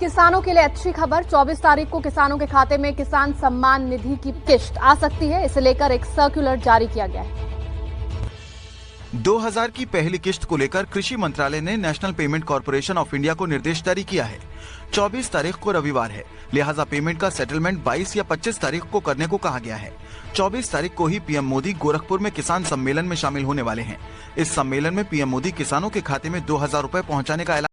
किसानों के लिए अच्छी खबर। 24 तारीख को किसानों के खाते में किसान सम्मान निधि की किश्त आ सकती है। इसे लेकर एक सर्कुलर जारी किया गया है। 2000 की पहली किश्त को लेकर कृषि मंत्रालय ने national payment corporation of India को निर्देश जारी किया है। 24 तारीख को रविवार है, लिहाजा पेमेंट का सेटलमेंट 22 या 25 तारीख को करने को कहा गया है। 24 तारीख को ही पीएम मोदी गोरखपुर में किसान सम्मेलन में शामिल होने वाले हैं। इस सम्मेलन में पीएम मोदी किसानों के खाते में 2000 रुपए पहुँचाने का ऐलान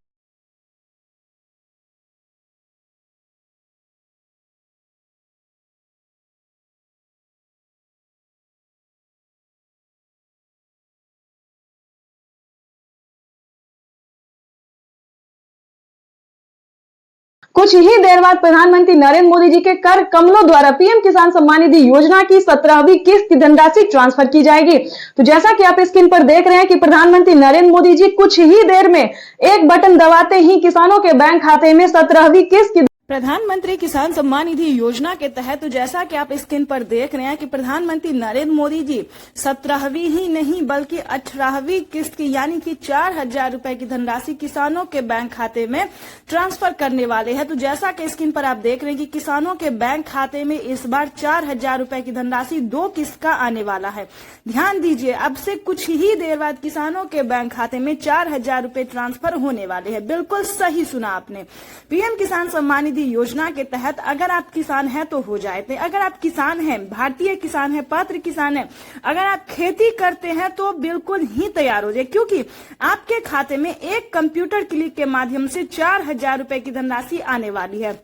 कुछ ही देर बाद प्रधानमंत्री नरेंद्र मोदी जी के कर कमलों द्वारा पीएम किसान सम्मान निधि योजना की 17वीं किस्त की धनराशि ट्रांसफर की जाएगी। तो जैसा कि आप स्क्रीन पर देख रहे हैं कि प्रधानमंत्री नरेंद्र मोदी जी कुछ ही देर में एक बटन दबाते ही किसानों के बैंक खाते में 17वीं किस्त की प्रधानमंत्री किसान सम्मान निधि योजना के तहत, तो जैसा कि आप स्क्रीन पर देख रहे हैं कि प्रधानमंत्री नरेंद्र मोदी जी 17वीं ही नहीं बल्कि 18वीं किस्त की यानी कि 4000 रुपए की धनराशि किसानों के बैंक खाते में ट्रांसफर करने वाले हैं। तो जैसा कि स्क्रीन पर आप देख रहे हैं कि किसानों के बैंक खाते में इस बार 4000 रुपए की धनराशि 2 किस्त का आने वाला है। ध्यान दीजिए, अब से कुछ ही देर बाद किसानों के बैंक खाते में 4000 रुपए ट्रांसफर होने वाले हैं। बिल्कुल सही सुना आपने। पीएम किसान सम्मान निधि योजना के तहत अगर आप किसान हैं तो हो जाते, अगर आप किसान हैं, भारतीय किसान हैं, पात्र किसान हैं, अगर आप खेती करते हैं तो बिल्कुल ही तैयार हो जाए, क्योंकि आपके खाते में एक कंप्यूटर क्लिक के माध्यम से 4000 रुपए की धनराशि आने वाली है।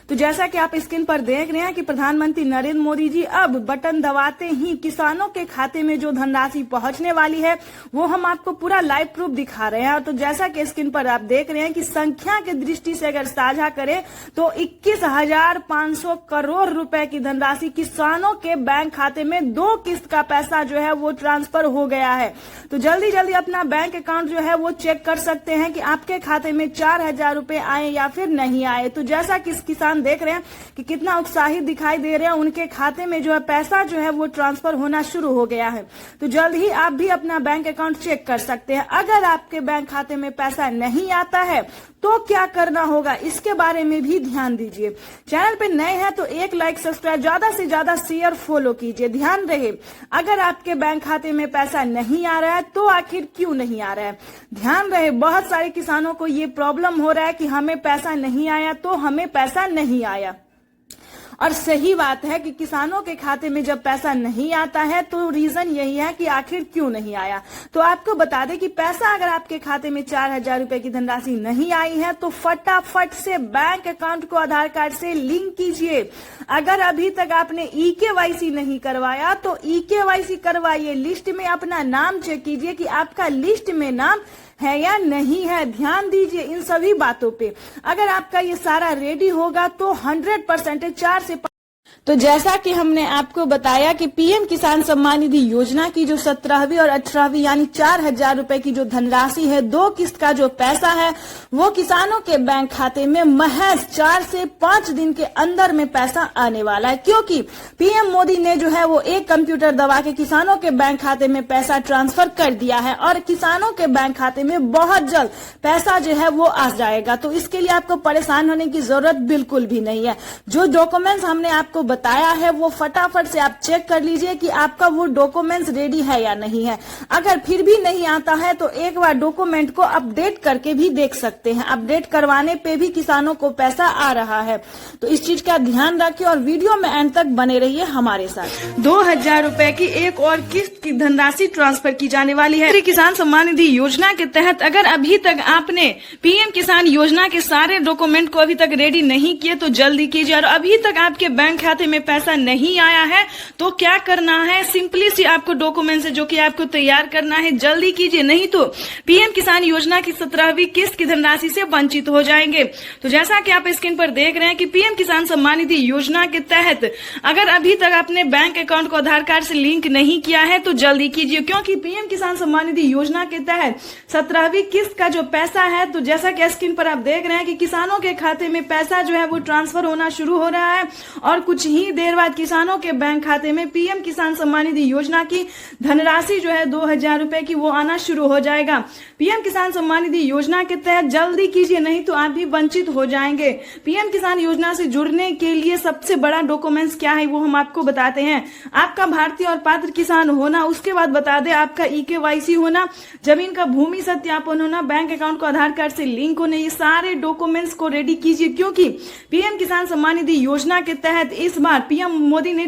तो जैसा कि आप स्क्रीन पर देख रहे हैं कि प्रधानमंत्री नरेंद्र मोदी जी अब बटन दबाते ही किसानों के खाते में जो धनराशि पहुंचने वाली है वो हम आपको पूरा लाइव प्रूफ दिखा रहे हैं। तो जैसा कि स्क्रीन पर आप देख रहे हैं कि संख्या के दृष्टि से अगर साझा करें तो 21,500 करोड़ रुपए की धनराशि किसानों के बैंक खाते में 2 किस्त का पैसा जो है वो ट्रांसफर हो गया है। तो जल्दी जल्दी अपना बैंक अकाउंट जो है वो चेक कर सकते हैं कि आपके खाते में 4000 रुपए आए या फिर नहीं आए। तो जैसा कि किसान देख रहे हैं कि कितना उत्साहित दिखाई दे रहे हैं, उनके खाते में जो है पैसा जो है वो ट्रांसफर होना शुरू हो गया है। तो जल्द ही आप भी अपना बैंक अकाउंट चेक कर सकते हैं। अगर आपके बैंक खाते में पैसा नहीं आता है तो क्या करना होगा, इसके बारे में भी ध्यान दीजिए। चैनल पे नए हैं तो एक लाइक, सब्सक्राइब, ज्यादा से ज्यादा शेयर, फॉलो कीजिए। ध्यान रहे, अगर आपके बैंक खाते में पैसा नहीं आ रहा है तो आखिर क्यों नहीं आ रहा है। ध्यान रहे, बहुत सारे किसानों को ये प्रॉब्लम हो रहा है कि हमें पैसा नहीं आया तो हमें पैसा नहीं आया। और सही बात है कि किसानों के खाते में जब पैसा नहीं आता है तो रीजन यही है कि आखिर क्यों नहीं आया। तो आपको बता दें कि पैसा अगर आपके खाते में 4000 रुपए की धनराशि नहीं आई है तो फटाफट से बैंक अकाउंट को आधार कार्ड से लिंक कीजिए। अगर अभी तक आपने EKYC नहीं करवाया तो EKYC करवाइए। लिस्ट में अपना नाम चेक कीजिए कि आपका लिस्ट में नाम है या नहीं है। ध्यान दीजिए इन सभी बातों पे। अगर आपका ये सारा रेडी होगा तो 100% 4 से 5। तो जैसा कि हमने आपको बताया कि पीएम किसान सम्मान निधि योजना की जो 17वीं और 18वीं यानी 4000 रुपए की जो धनराशि है, 2 किस्त का जो पैसा है वो किसानों के बैंक खाते में महज 4 से 5 दिन के अंदर में पैसा आने वाला है, क्योंकि पीएम मोदी ने जो है वो एक कंप्यूटर दबा के किसानों के बैंक खाते में पैसा ट्रांसफर कर दिया है और किसानों के बैंक खाते में बहुत जल्द पैसा जो है वो आ जाएगा। तो इसके लिए आपको परेशान होने की जरूरत बिल्कुल भी नहीं है। जो डॉक्यूमेंट्स हमने आपको बताया है वो फटाफट से आप चेक कर लीजिए कि आपका वो डॉक्यूमेंट्स रेडी है या नहीं है। अगर फिर भी नहीं आता है तो एक बार डॉक्यूमेंट को अपडेट करके भी देख सकते हैं। अपडेट करवाने पे भी किसानों को पैसा आ रहा है। तो इस चीज का ध्यान रखिए और वीडियो में एंड तक बने रहिए हमारे साथ। 2000 रुपए की एक और किस्त की धनराशि ट्रांसफर की जाने वाली है किसान सम्मान निधि योजना के तहत। अगर अभी तक आपने पीएम किसान योजना के सारे डॉक्यूमेंट को अभी तक रेडी नहीं किए तो जल्दी कीजिए। और अभी तक आपके बैंक खाते में पैसा नहीं आया है तो क्या करना है, सिंपली सी आपको डॉक्यूमेंट है जो कि आपको तैयार करना है, जल्दी कीजिए, नहीं तो पीएम किसान योजना की 17वीं किस्त की धनराशि से वंचित हो जाएंगे। तो जैसा कि आप स्क्रीन पर देख रहे हैं कि पीएम किसान सम्मान निधि योजना के तहत अगर अभी तक आपने बैंक अकाउंट को आधार कार्ड से लिंक नहीं किया है तो जल्दी कीजिए, क्योंकि पीएम किसान सम्मान निधि योजना के तहत 17वीं किस्त का जो पैसा है, तो जैसा कि स्क्रीन पर आप देख रहे हैं कि किसानों के खाते में पैसा जो है वो ट्रांसफर होना शुरू हो रहा है और कुछ कुछ ही देर बाद किसानों के बैंक खाते में पीएम किसान सम्मान निधि योजना की धनराशि जो है 2000 रुपए की वो आना शुरू हो जाएगा। पीएम किसान सम्मान निधि योजना के तहत जल्दी कीजिए, नहीं तो आप भी वंचित हो जाएंगे। पीएम किसान योजना से जुड़ने के लिए सबसे बड़ा डॉक्यूमेंट्स क्या है वो हम आपको बताते हैं। आपका भारतीय और पात्र किसान होना, उसके बाद बता दें आपका EKYC होना, जमीन का भूमि सत्यापन होना, बैंक अकाउंट को आधार कार्ड से लिंक होने, ये सारे डॉक्यूमेंट्स को रेडी कीजिए, क्योंकि पीएम किसान सम्मान निधि योजना के तहत इस बार पीएम मोदी ने